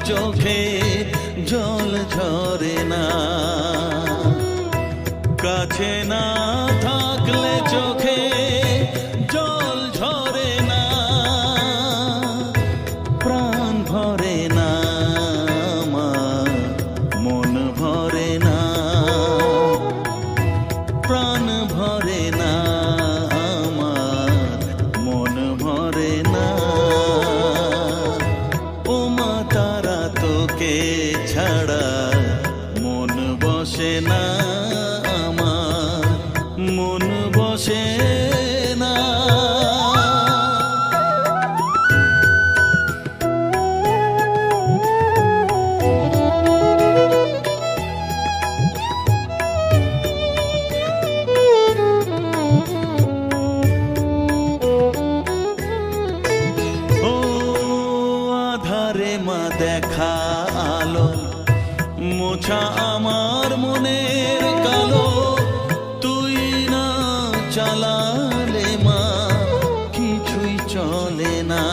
চোখে জল ঝরে না, কাছে না থাকলে চোখে জল ঝরে না, প্রাণ ভরে না আমার, মন ভরে না, প্রাণ ভরে না আমার, মন ভরে না। ও মা তারা তোকে ছাড়া মন বসে না আমার, মন বসে না। ও আধারে মা দেখা আলো, মোছা আমার মনের কালো, তুই না চালালে মা কিছুই চলে না।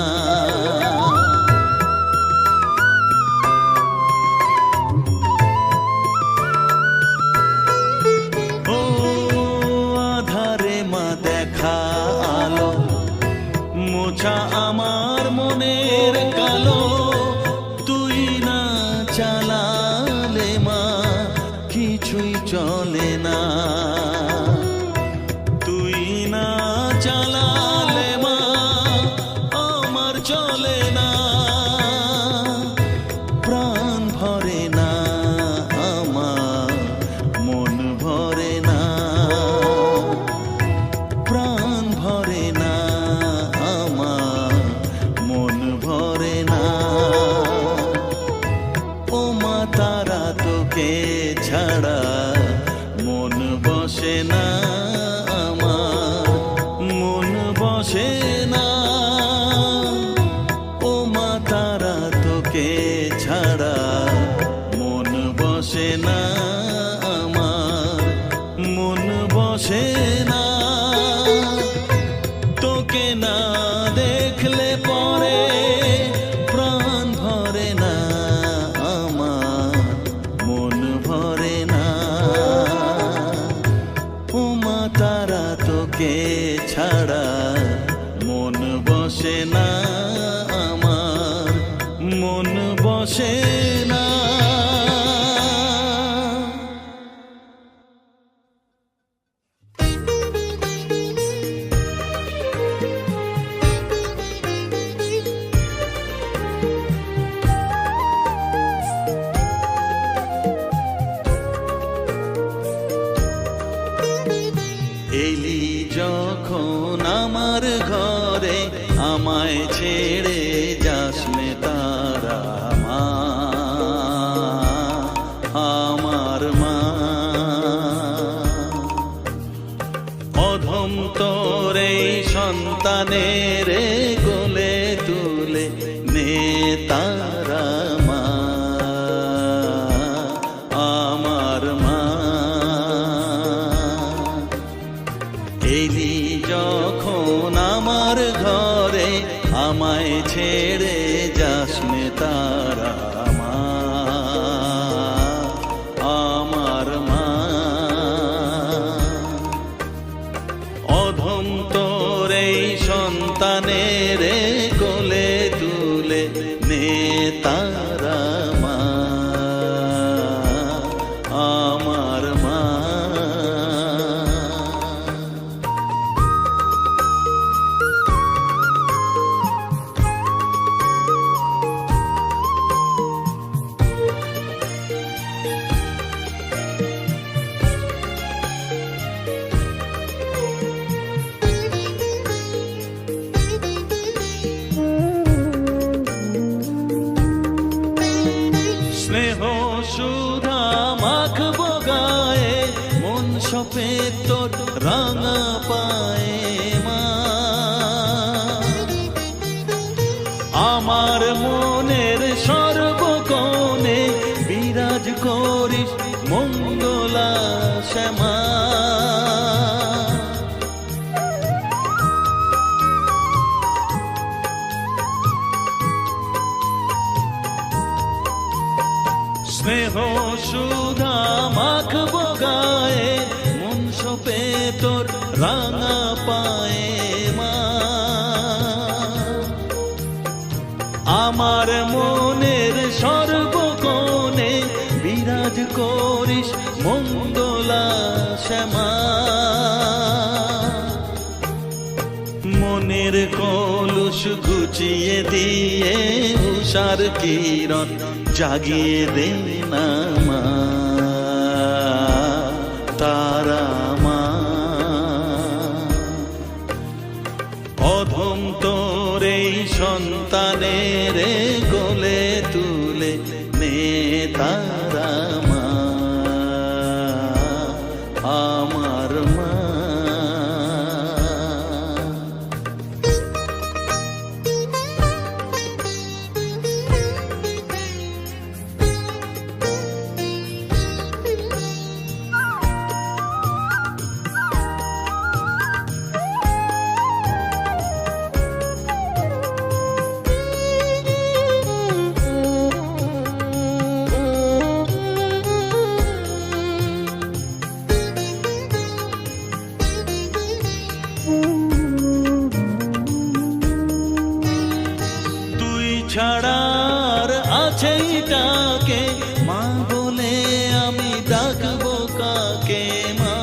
ও আধারে মা দেখা আলো, মোছা আমার মনের কালো, তুই না চালালে মা কিছুই চলে না, তুই না চালালে মা আমার চলে না, প্রাণ ভরে না আমার, মন ভরে না, প্রাণ ভরে না আমার, মন ভরে না। ও মা তারা তোকে ছাড়া মন বসে না আমার, মন বসে না। ও মা তারা তোকে ছাড়া মন বসে না আমার, মন বসে না। তোকে না দেখলে পরে প্রাণ ভরে না আমার, মন ভরে না। ও মা তারা তোকে ছাড়া মন বসে না আমার, মন বসে না। এলি যখন আমার ঘরে, আমায় ছেড়ে যাস নে তারা মা, আমার মা। অধম তোর এই সন্তানের কোলে তুলে নে তারা মা, আমার মা। এলি যখন আমার ঘরে, আমায় ছেড়ে যাস নে তারা মা, আমার মা। অধম তোর এই সন্তানের কোলে তুলে নে তারা মা, আমার মা। স্নেহ সুধা মাখবো গায়ে, মন সপে তোর রাঙা পায়ে মা। আমার মনের সর্বকোণে বিরাজ করিস মঙ্গলা শ্যামা। স্নেহ সুধা মাখবো গায়ে, মন সপে তোর রাঙা পায়ে মা। আমার মনের সর্বকোণে বিরাজ করিস মঙ্গলা শ্যামা। মনের কলুষ ঘুচিয়ে দিয়ে উষার কিরণ জাগিয়ে দে না মা, তারা মা। অধম তোর এই সন্তানের কোলে তুলে নে তারা মা, আমার মা। ছাড়ার আছে তাকে মা বলে আমি ডাকবো কাকে মা।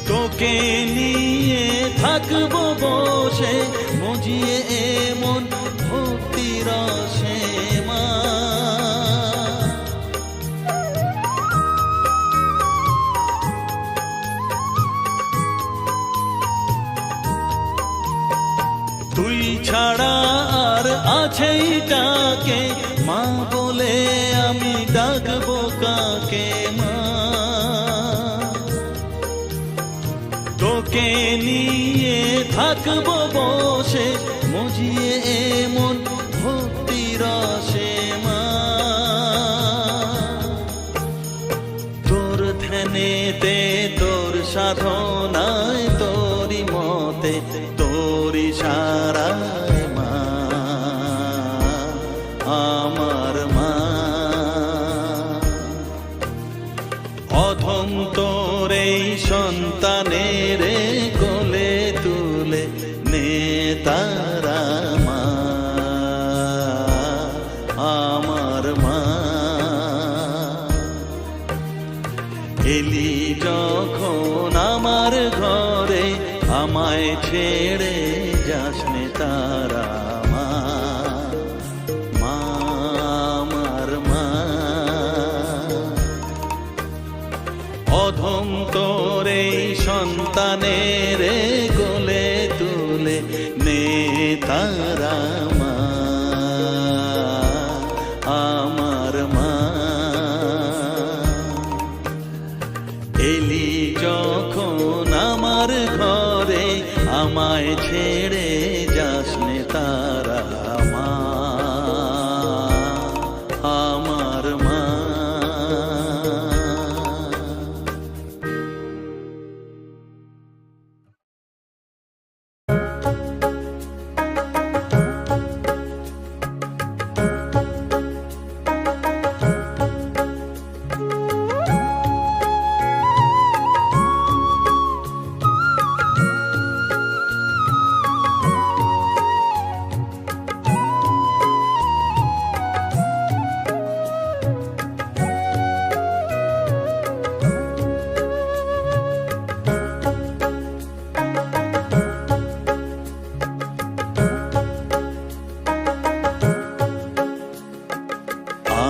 তোকে নিয়ে থাকবো বসে মজিয়ে এমন ভক্তি রসে মা। তুই ছাড়া আর আছে তাকে মা বলে আমি ডাকবো কাকে মা। তোকে নিয়ে থাকবো বসে মজিয়ে এমন ভক্তি রসে মা। তোর ধ্যানেতে তোর সাধনায় তোরি মতে তোরি সারায় মা, আমার মা। অধম তোর এই সন্তানের কোলে তুলে নে তারা মা, আমার মা। এলি যখন আমার ঘরে আমায় ছেড়ে যাস নে তারা মা, মা আমার মা। অধম তোর এই সন্তানের কোলে তুলে নে তারা মা, আমার মা। এলি যখন আমার ঘরে আমায় ছেড়ে যাস নে তারা মা, আমার মা।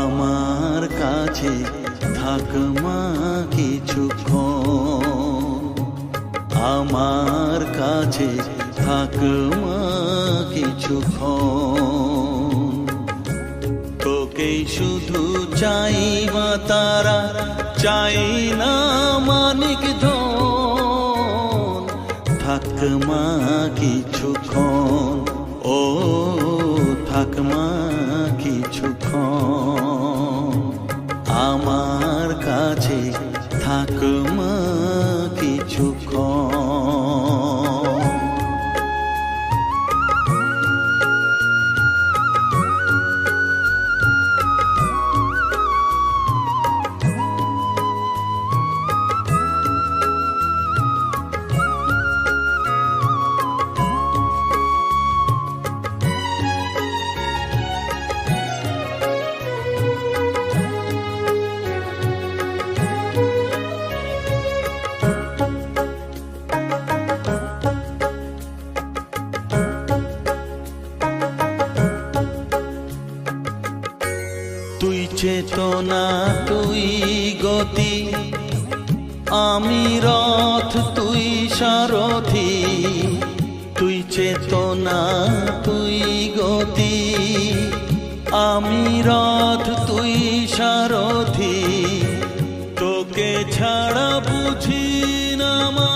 আমার কাছে থাক মা কিছুক্ষণ, আমার কাছে থাক মা কিছুক্ষণ। তোকেই শুধু চাই মা তারা, চাই না মানিক ধন। থাক মা কিছুক্ষণ, ও থাক মা কিছুক্ষণ। আমার কাছে থাক মা কিছুক্ষণ। চেতনা তুই গতি, আমি রথ তুই সারথি। তুই চেতনা তুই গতি, আমি রথ তুই সারথি। তোকে ছাড়া বুঝি না মা,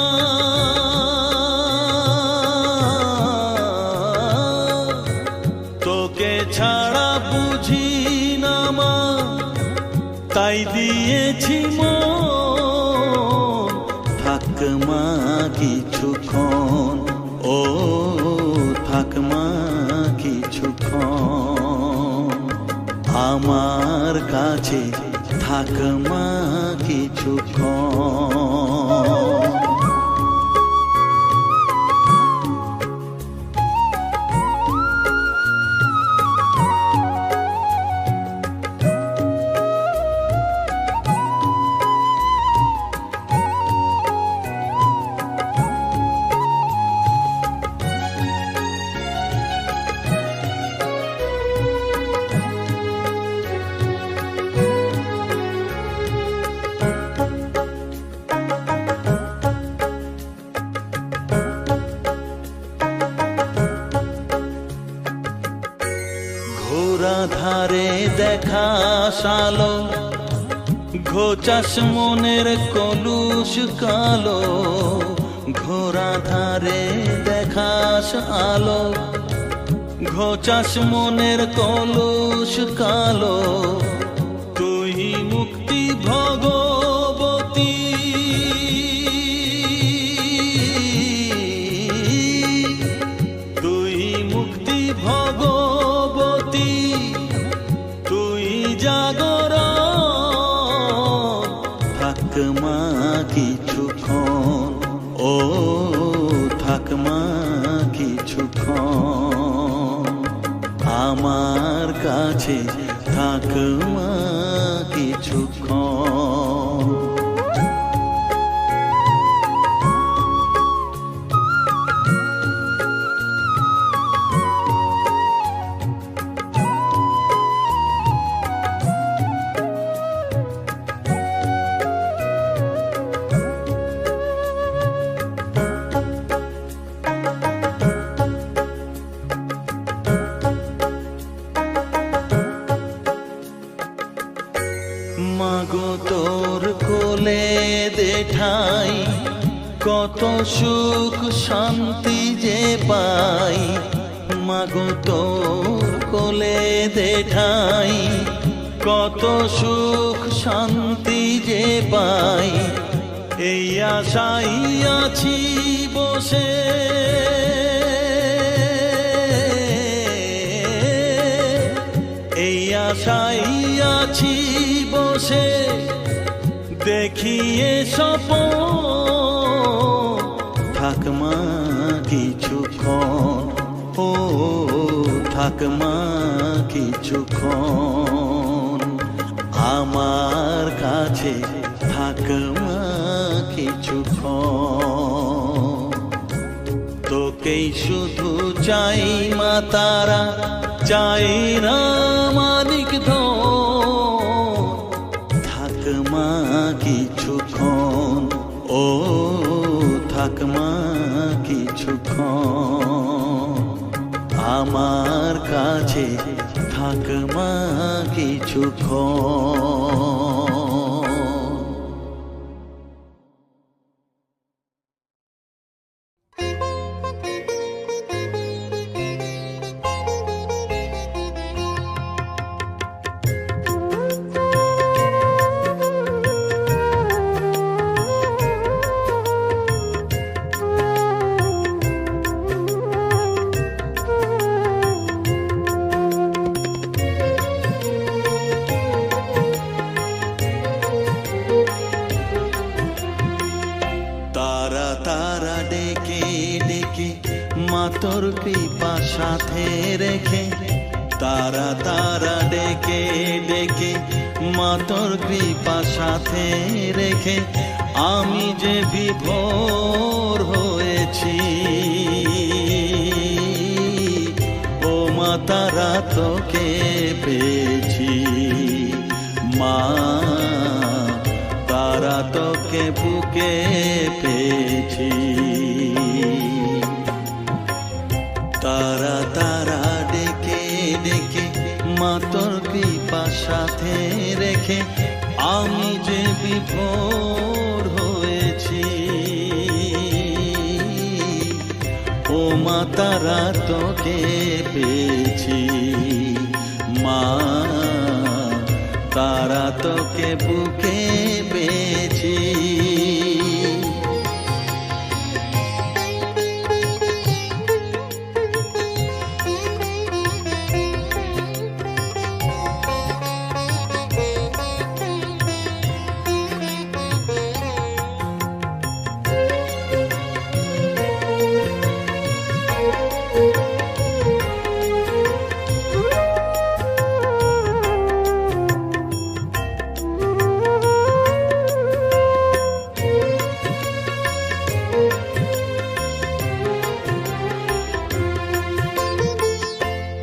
তোকে ছাড়া বুঝি না মা, তাই দিয়েছি মন। থাক মা কিছুক্ষণ, ও থাক মা কিছুক্ষণ, আমার কাছে থাক মা কিছুক্ষণ। ঘোরা ধারে দেখা সালো, ঘোচাস মনের কলুষ কালো। ঘোরা ধারে দেখাস আলো, ঘোচাস মনের কলুষ কালো। তুই মুক্তি ভগবতী, তুই মুক্তি ভগবতী, তুই জাগরণ। থাক মা কিছুক্ষণ, ও থাক মা কিছুক্ষণ, আমার কাছে থাক মা কিছুক্ষণ। মাগো তোর কোলে দেঠাই, কত সুখ শান্তি যে পাই। মাগো তোর কোলে দেঠাই, কত সুখ শান্তি যে পাই। এই আশাই আছি বসে, এই আশাই আছি বসে। দেখিয়ে স্বপন, থাক মা কিছুক্ষণ, ও থাক মা কিছুক্ষণ, আমার কাছে থাক মা কিছুক্ষণ। তোকেই শুধু চাই মা তারা, চাই না মানিক ধন। থাক মা কিছুক্ষণ, ও থাক মা কিছুক্ষণ, আমার কাছে থাক মা কিছুক্ষণ। তোর কৃপা সাথে রেখে, তারা তারা ডেকে ডেকে মা তোর কৃপা সাথে রেখে, আমি যে বিভোর হয়েছি। ও মা তারা তোকে পেয়েছি, মা তারা তোকে বুকে পেয়েছি। তারা তারা ডেকে ডেকে মা তোর কৃপা সাথে রেখে আমি যে বিভোর হয়েছি। ও মা তারা তোকে পেয়েছি, মা তারা তোকে বুকে পেয়েছি।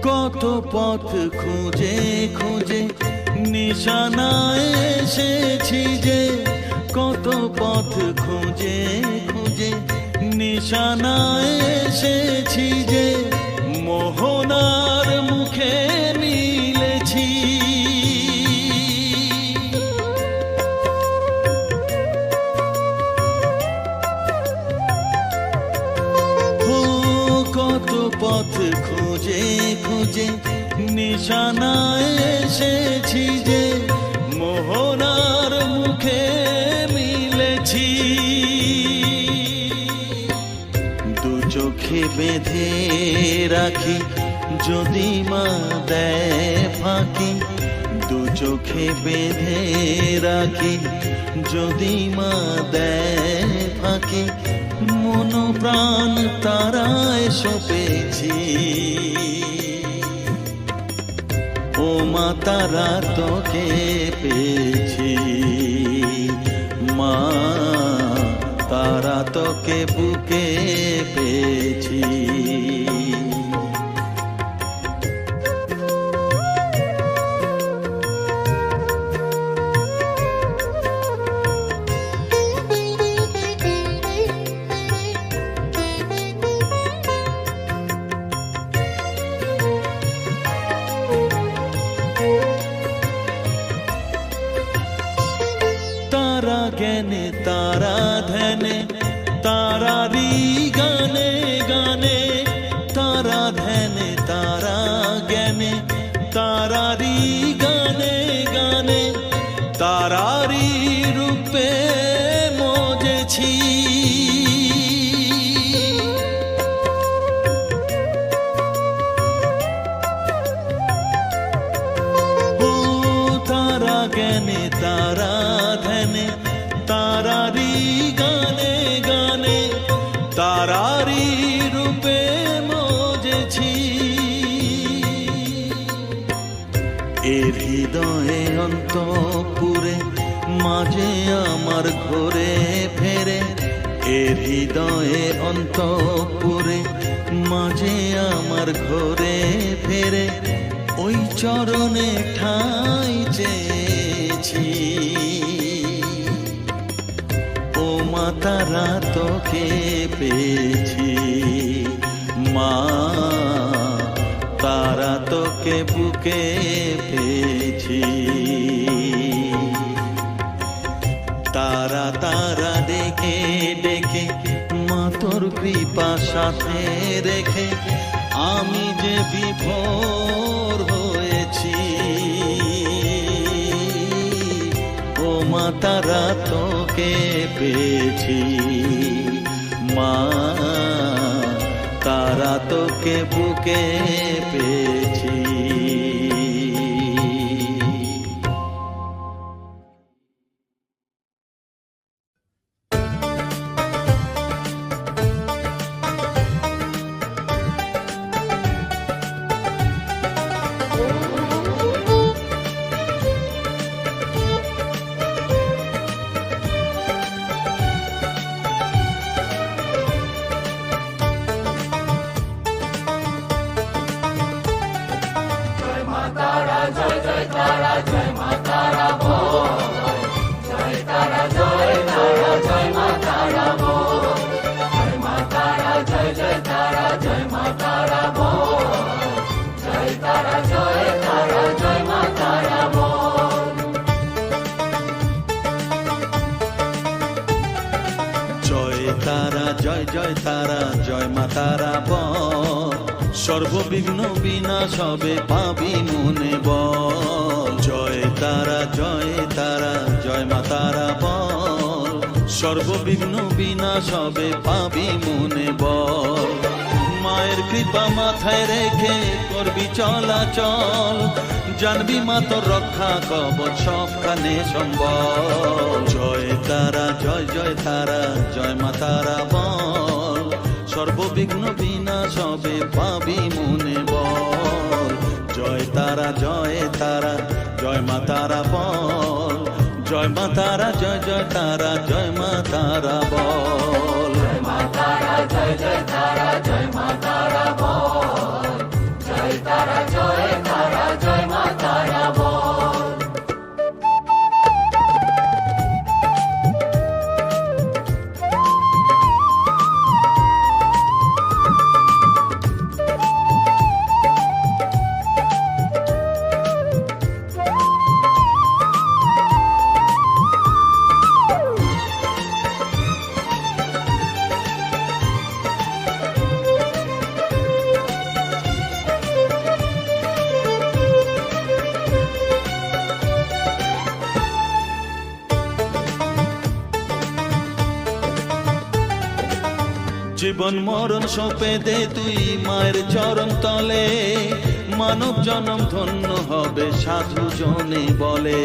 কত পথ খুঁজে খুঁজে নিশানায় এসেছি যে, কত পথ খুঁজে খুঁজে নিশানায় এসেছি যে, মোহনার মুখে মিলেছি। কত পথ খুঁজে খুঁজে নিশানায় এসেছি যে, মোহনার মুখে মিলেছি। দু চোখে বেঁধে রাখি যদি মা দেয় ফাঁকি, দু চোখে বেঁধে রাখি যদি মা দেয় ফাঁকি, মন প্রাণ তারায় সপেছি। ও মা তারা তোকে পেয়েছি, মা তারা তোকে বুকে পেয়েছি। তারা জ্ঞানে তারা ধ্যানে তারারি গানে গানে, তারা ধ্যানে তারা জ্ঞানে তারারি গানে গানে, তারারি রূপে মজেছি। ও তারা জ্ঞানে তারা ধ্যানে তারারি গানে গানে, তারারি রূপে মজেছি। এর হৃদয়ে অন্তপুরে মাঝে আমার ঘরে ফেরে, এর হৃদয়ে অন্তপুরে মাঝে আমার ঘরে ফেরে, ওই চরণে ঠাঁই চেয়েছি। ও মা তারা তোকে পেয়েছি, মা তারা তোকে বুকে পেয়েছি। তারা তারা ডেকে ডেকে মা তোর কৃপা সাথে রেখে আমি যে বিভোর হয়েছি। ও মা তারা তোকে পেয়েছি, মা তারা তোকে বুকে পেয়েছি। জয় মা তারা, জয় জয় তারা, জয় মা তারা বল। জয় মা তারা বল, সর্ববিঘ্ন বিনাশ হবে পাবি মনে বল। জয় তারা জয় তারা জয় মা তারা বল, সর্ববিঘ্ন বিনাশ হবে পাবি মনে বল। মায়ের কৃপা মাথায় রেখে করবি চলাচল, জানবি মা তোর রক্ষা কবচ সবখানে সম্বল। জয় তারা জয় জয় তারা জয় মা তারা বল, সর্ববিঘ্ন বিনাশ হবে পাবি মনে বল। জয় তারা জয় তারা জয় মা তারা বল, জয় মা তারা জয় জয় তারা জয় মা তারা বল। জয় মা তারা জয় জয় তারা জয় মা তারা বল, জয় তারা জয় তারা জয় মা তারা বল। জীবন মরণ সঁপে দে তুই মায়ের চরণ তলে, মানব জনম ধন্য হবে সাধু জনে বলে।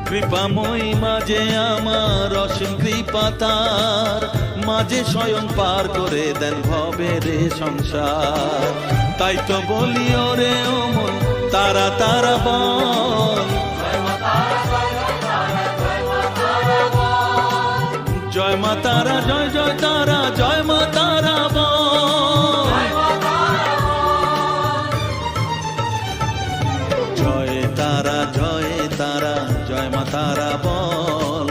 কৃপাময়ী মাঝে আমার অসীম কৃপা তার, মাঝে স্বয়ং পার করে দেন ভবের সংসার। তাই তো বলি ওরে ও মন তারা তারা বল, জয় মা তারা জয় জয় তারা জয় মা তারা বল। জয় তারা জয় তারা জয় মা তারা বল,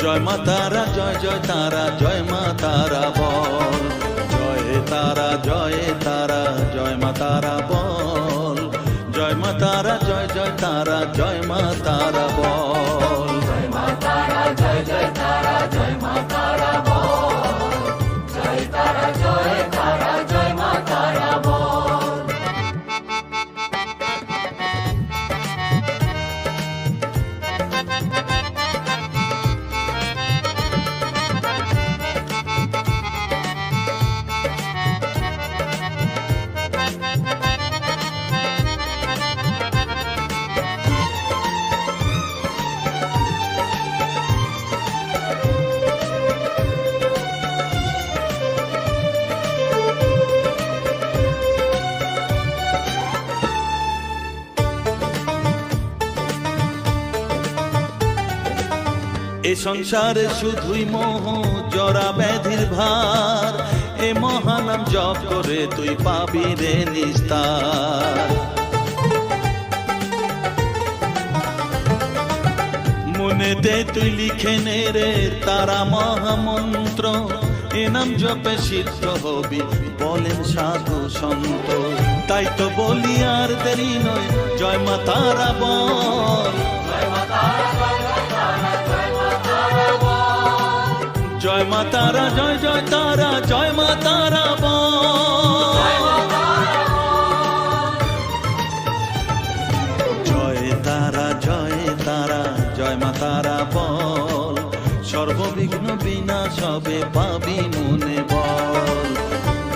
জয় মা তারা জয় জয় তারা জয় মা তারা বল। জয় তারা জয় তারা জয় মা তারা বল, জয় মা তারা জয় জয় তারা জয় মা তারা বল। জয় মা তারা জয় জয় তারা জয় মা তারা বল, জয় তারা জয় তারা জয় মা তারা বল। এ সংসারে শুধুই মোহ জরা ব্যাধির ভার, এ মহানাম জপ করে তুই পাবি রে নিস্তার। মনেতে তুই লিখে নে রে তারা মহামন্ত্র, এ নাম জপে সিদ্ধ হবি বলেন সাধু সন্ত। তাই তো বলি আর দেরি নয় জয় মা তারা বল, জয় মা তারা জয় মা তারা জয় মা তারা জয় জয় তারা জয় মা তারা বল। জয় তারা জয় তারা জয় মা তারা বল, সর্ববিঘ্ন বিনাশ হবে পাবি মনে বল।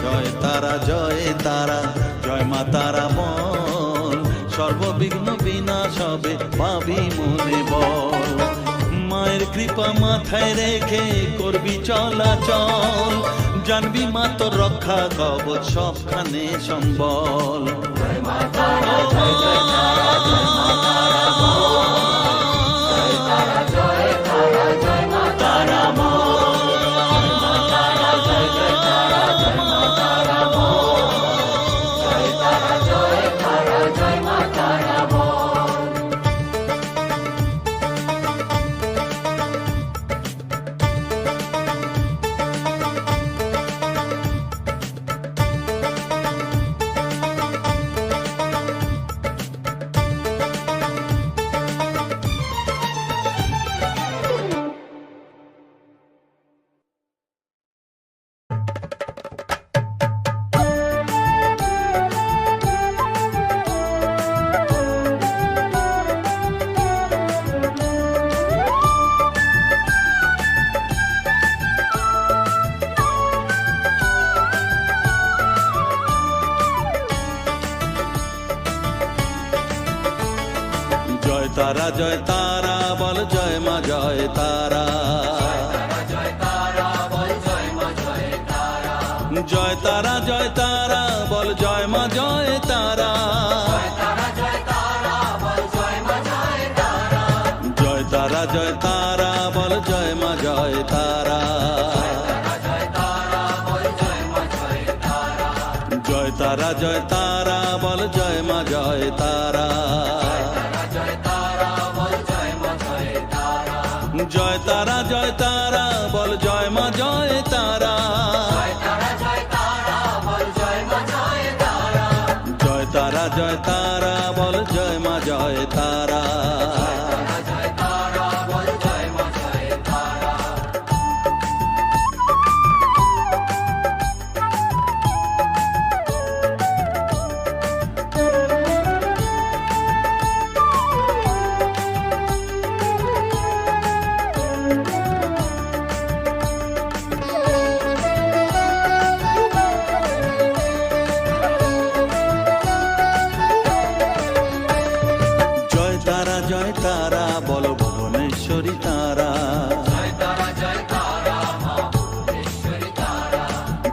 জয় তারা জয় তারা জয় মা তারা বল, সর্ববিঘ্ন বিনাশ হবে পাবি মনে বল। মায়ের কৃপা মাথায় রেখে করবি চলাচল, জানবি মা তোর রক্ষা কবচ সবখানে সম্বল। জয় মা তারা জয় জয় তারা জয় মা তারা বল, জয় তারা জয় তারা জয় মা তারা বল। জয় মা তারা জয় জয় তারা জয় মা তারা বল, জয় তারা জয় তারা জয় মা তারা বল। জয় তারা বল জয় মা জয় তারা, জয় তারা বল জয় মা জয় তারা, জয় তারা জয় তারা বল জয় মা জয় তারা, জয় তারা বল জয় মা জয় তারা, জয় তারা জয় তারা বল জয় মা জয় তারা, জয় তারা বল জয় মা জয় তারা, জয় তারা জয় তারা বল জয় মা জয় তারা, জয় তারা বল জয় মা জয় তারা, জয় তারা জয় তারা বল জয় মা জয় তারা, জয় তারা বল জয় মা জয় তারা, জয় তারা জয় তারা বল জয় মা জয় তারা। জয় তারা বল জয় মা জয় তারা। জয় তারা জয় তারা বল ভুবনেশ্বরী তারা, জয় তারা জয় তারা মা ভুবনেশ্বরী তারা,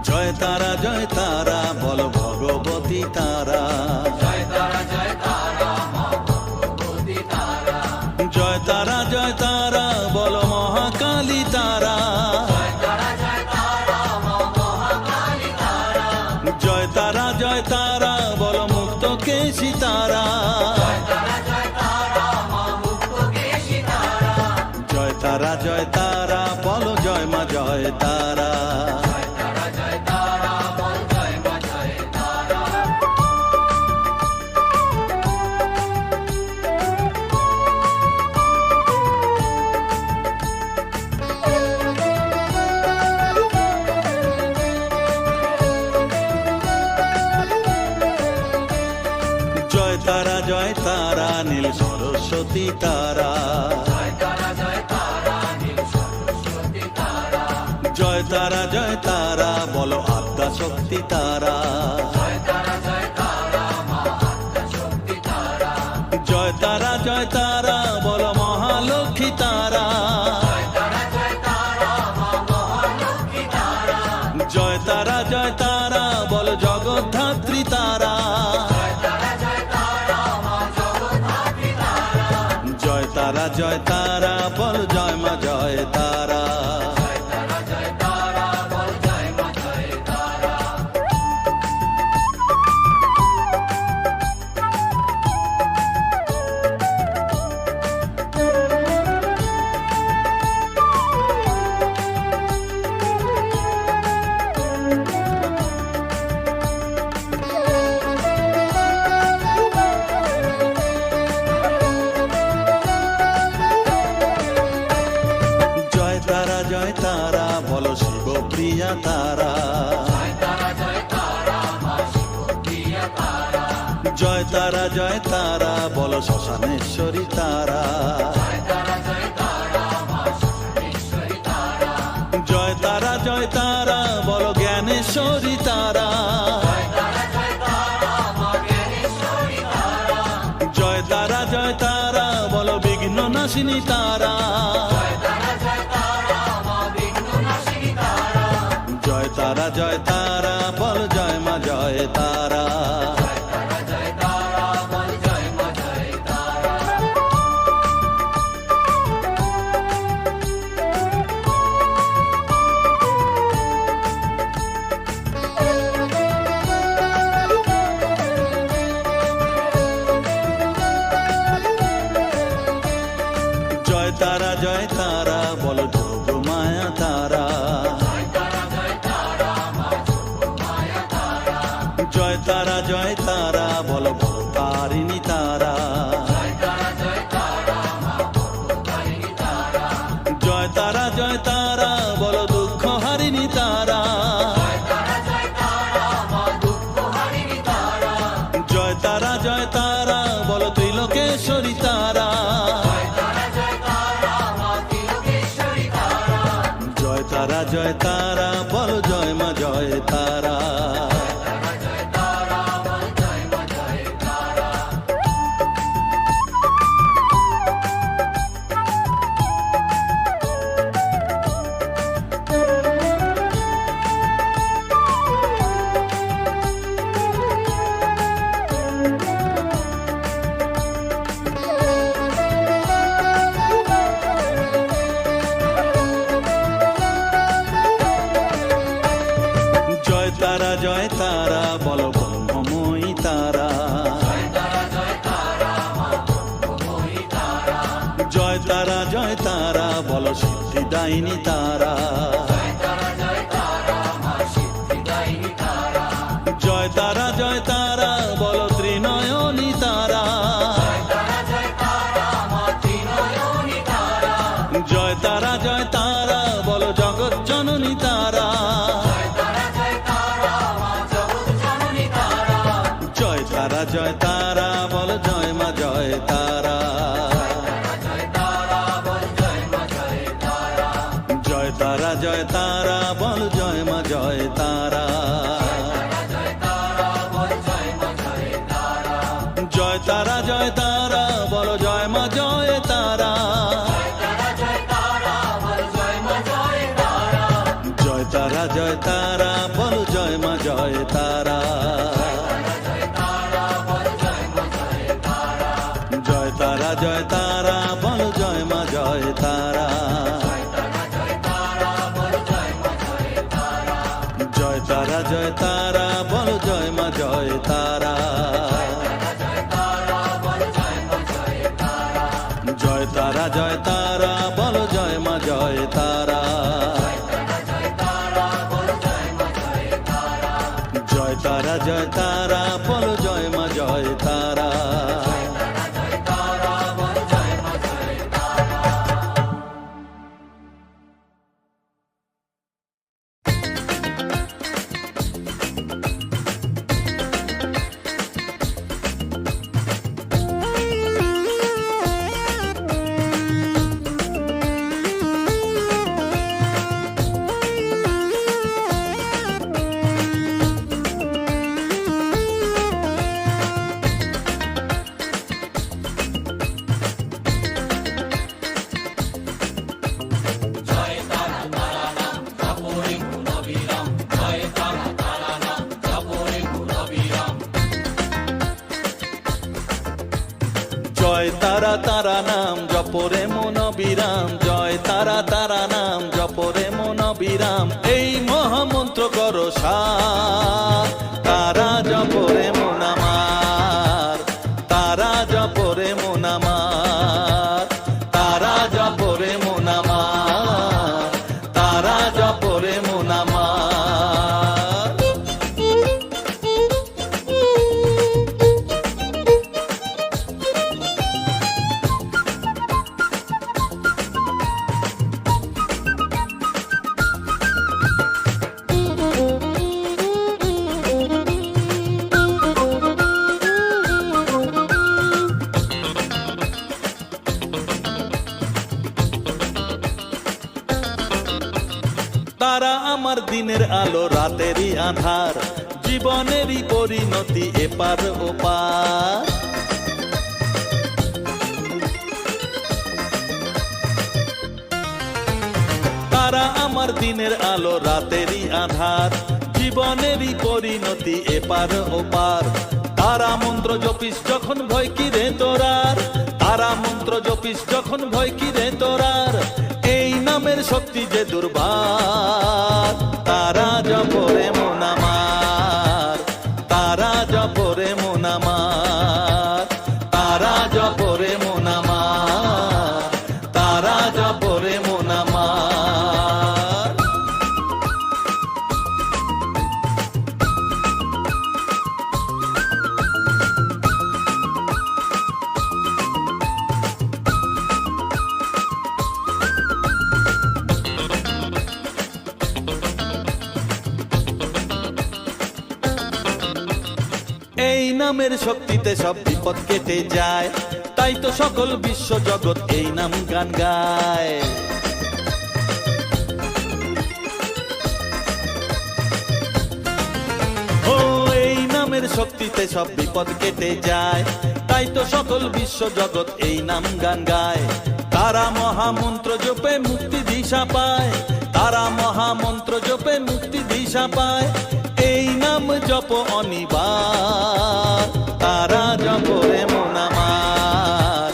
জয় তারা জয় তারা বল ভগবতী তারা, জয় তারা জয় তারা মা ভগবতী তারা, জয় তারা জয় তারা বল মহাকালী তারা, জয় তারা জয় তারা মা মহাকালী তারা, জয় তারা জয় তারা বল মুক্ত কেশী তারা, জয় তারা জয় তারা মা মুক্তকেশী তারা, জয় তারা জয় তারা বল জয় মা জয় তারা, জয় তারা জয় তারা বল জয় মা জয় তারা। জয় তারা জয় তারা নীল সরস্বতী তারা, জয় তারা জয় তারা নীল সরস্বতী তারা, জয় তারা জয় তারা বল আদ্যা শক্তি তারা, জয় তারা জয় তারা মা আদ্যা শক্তি তারা, জয় তারা জয় তারা বল মহালক্ষ্মী তারা, জয় তারা জয় তারা মা মহালক্ষ্মী তারা, জয় তারা জয় তারা বল জগদ্ধাত্রী তারা, জয় তারা জয় তারা মা জগদ্ধাত্রী তারা, জয় তারা জয় তারা বল জয় মা জয় তারা, জয় তারা জয় তারা বল জয় মা জয় তারা। জয় তারা জয় তারা বল শিবপ্রিয়া তারা, জয় তারা জয় তারা মা শিবপ্রিয়া তারা, জয় তারা জয় তারা বল শ্মশানেশ্বরী তারা, জয় তারা জয় তারা মা শ্মশানেশ্বরী তারা, জয় তারা জয় তারা বল জ্ঞানেশ্বরী তারা, জয় তারা জয় তারা মা জ্ঞানেশ্বরী তারা, জয় তারা জয় তারা বল বিঘ্ন নাশিনী তারা, জয় তারা জয় তারা মা বিঘ্ননাশিনী তারা, জয় তারা জয় তারা বল জয় মা জয় তারা, জয় তারা জয় তারা বল জয় মা জয় তারা। জয় তারা জয় তারা বল যোগ মায়া তারা, জয় তারা জয় তারা মা যোগমায়া তারা, জয় তারা জয় তারা বল ভবতারিণী তারা, জয় তারা জয় তারা মা ভবতারিণী তারা, জয় তারা জয় তারা বল দুঃখ হারিণী তারা, জয় তারা জয় তারা মা দুঃখহারিণী তারা, জয় তারা জয় তারা বল ত্রিলোকেশ্বরী তারা, জয় তারা জয় তারা মা তিলোকেশ্বরী তারা, জয় তারা জয় তারা বল জয় মা জয় তারা, তারা জয় তারা বল জয় মা জয় তারা। দায়িনী তারা, জয় তারা জয় তারা বল ত্রিনয়নী তারা, জয় তারা জয় তারা বল জগৎ জননী তারা, জয় তারা জয় তারা বল জয় মা জয় তারা, জয় তারা জয় তারা বল জয় মা জয় তারা, জয় তারা জয় তারা বল জয় মা জয় তারা, জয় তারা জয় তারা বল জয় মা জয় তারা, জয় তারা জয় তারা বল জয় মা জয় তারা, জয় তারা জয় তারা বল জয় মা জয় তারা, জয় তারা জয় তারা বল জয় মা জয় তারা, জয় তারা জয় তারা বল জয় মা জয় তারা। জয় তারা তারা নাম জপরে মন বিরাম, জয় তারা তারা নাম জপরে মন বিরাম, এই মহামন্ত্র করো সার, তারা জপরে মন আমার, তারা জপরে মন আমার, তারা জপরে মন আমার, তারা জপরে মন আমার। তারা আমার দিনের আলো রাতেরই আধার, জীবনেরই পরিণতি এপার ওপার, তারা আমার দিনের আলো রাতেরই আধার, জীবনেরই পরিণতি এপার ওপার, তারা মন্ত্র জপিস যখন ভয় কি রে তোরার, তারা মন্ত্র জপিস যখন ভয় কি রে তোরার, এই নামের শক্তি যে দুর্বার, তারা জপরে মন আমার, তারা জপরে মন আমার, তারা জপরে মন আমার, তারা জপরে মন আমার। এই নামের শক্তিতে সব বিপদ কেটে যায়, তাই তো সকল বিশ্ব জগৎ এই নাম গান গায়। ও এই নামের শক্তিতে সব বিপদ কেটে যায়, তাই তো সকল বিশ্ব জগৎ এই নাম গান গায়। তারা মহামন্ত্র জপে মুক্তি দিশা পায়, তারা মহামন্ত্র জপে মুক্তি দিশা পায়, এই নাম জপ অনিবার, তারা জপরে মন আমার,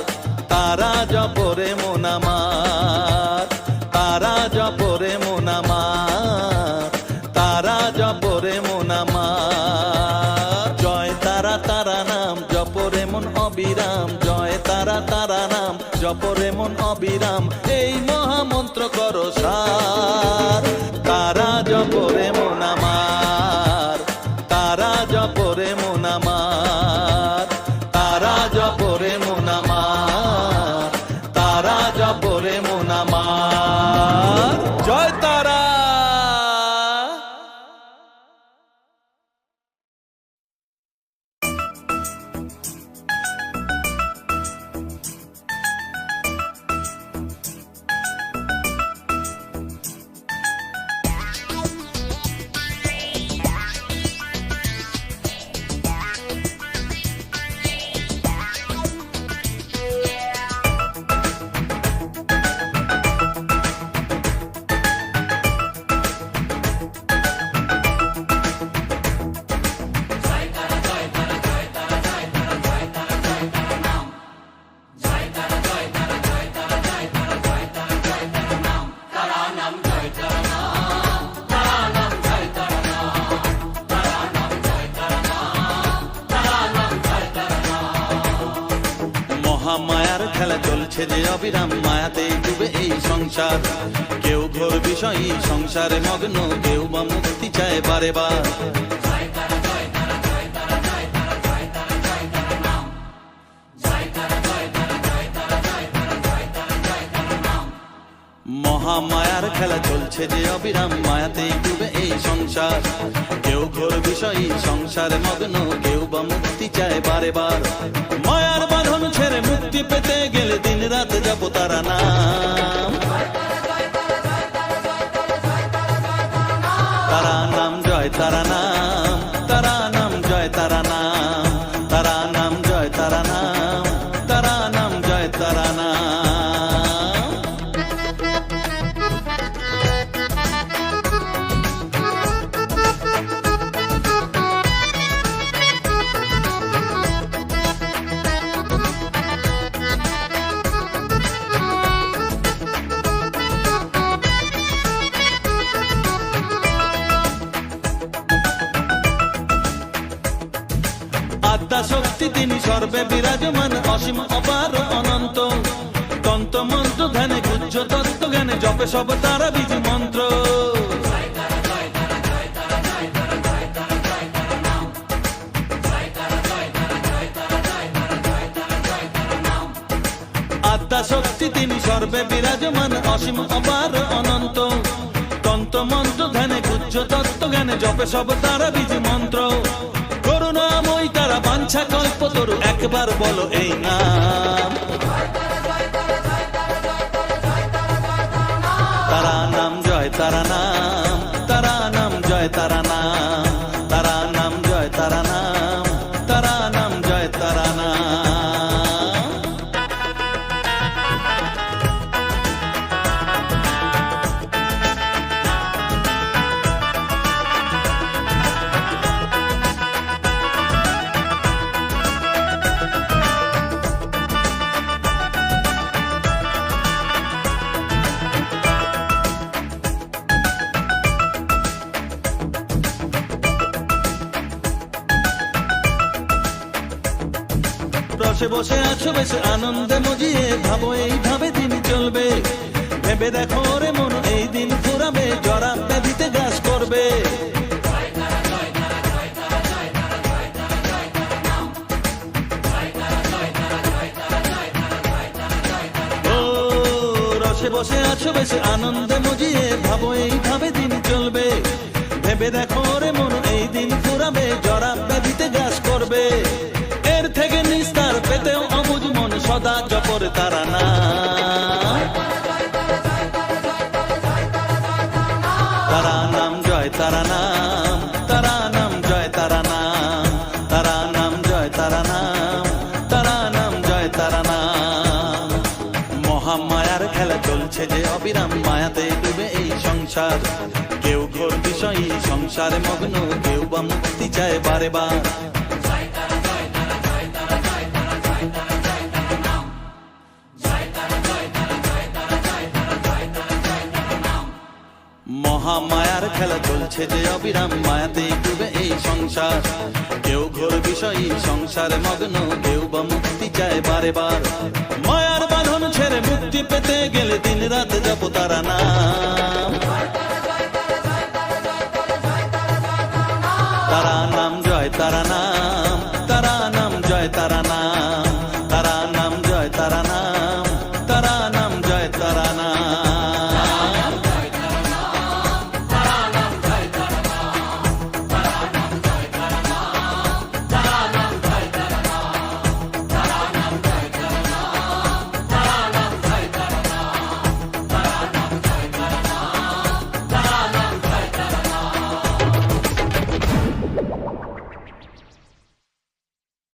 তারা জপরে মন আমার, তারা জপরে মন আমার, তারা জপরে মন আমার। জয় তারা তারা নাম জপরে মন অবিরাম, জয় তারা তারা নাম জপরে মন অবিরাম, এই মহামন্ত্র করো সার, তারা জপরে মন আমার, তারা জপরে মন আমার, তারা জপরে মন আমার, তারা জপরে মন আমার। জয় তারা। মহামায়ার খেলা চলছে যে অবিরাম, মায়াতে ডুবে এই সংসার। কেউ ঘোর বিষয়ী সংসারে মগ্ন, কেউ বা মুক্তি চায় বারে বার। মহামায়ার খেলা চলছে যে অবিরাম, মায়াতে ডুবে এই সংসার। কেউ ঘোর বিষয়ী সংসারে মগ্ন, কেউ বা মুক্তি চায় বারে বার। মায়ার বাঁধন ছেড়ে মুক্তি পেতে গেলে দিন রাত জপ তারা নাম, তারা নাম জয় তারা নাম, তারা নাম জয় তারা নাম, তারা নাম জয় তারা নাম, তারা নাম জয় তারা নাম। আত্মা শক্তি তিনি সর্বে বিরাজমান, অসীম অপার অনন্ত। তন্ত্র মন্ত্র ধ্যানে গুহ্য তত্ত্ব জ্ঞানে জপে সব তারা বীজ মন্ত্র। আত্মা শক্তি তিনি সর্বে বিরাজমান, অসীম অপার অনন্ত। তন্ত্র মন্ত্র ধ্যানে গুহ্য তত্ত্ব জ্ঞানে জপে সব তারা বীজ মন্ত্র। করুণাময়ী তারা বাঞ্ছা কল্পতরু, একবার বলো এই নাম, তারা নাম জয় তারা নাম, তারা নাম জয় তারা নাম, তারা নাম জয় তারা নাম, তারা নাম জয় তারা নাম। বসে বসে আছো বেশ আনন্দে মজিয়ে, ভাবো এইভাবে দিন চলবে। ভেবে দেখো রে মন এই দিন ফুরাবে, জরা ব্যাধিতে গ্রাস করবে। ও রসে বসে আছো বেশ আনন্দে মজিয়ে, ভাবো এইভাবে দিন চলবে। ভেবে দেখো রে মন এই দিন ফুরাবে, জরা ব্যাধিতে গ্রাস করবে। এর থেকে নিস্তার পেতেও অবুঝ মন সদা জপরে তারা নাম, তারা নাম জয় তারা নাম, তারা নাম জয় তারা নাম, তারা নাম জয় তারা নাম, তারা নাম জয় তারা নাম। মহামায়ার খেলা চলছে যে অবিরাম, মায়াতে ডুবে এই সংসার। কেউ ঘোর বিষয়ী সংসারে মগ্ন, কেউ বা মুক্তি চায় বারে বার। মহামায়ার খেলা চলছে যে অবিরাম, মায়াতে ডুবে এই সংসার। কেউ ঘোর বিষয়ী সংসারে মগ্ন, কেউ বা মুক্তি চায় বারে বার। মায়ার বাঁধন ছেড়ে মুক্তি পেতে গেলে দিন রাত জপ তারা নাম, তারা নাম, জয় তারা নাম।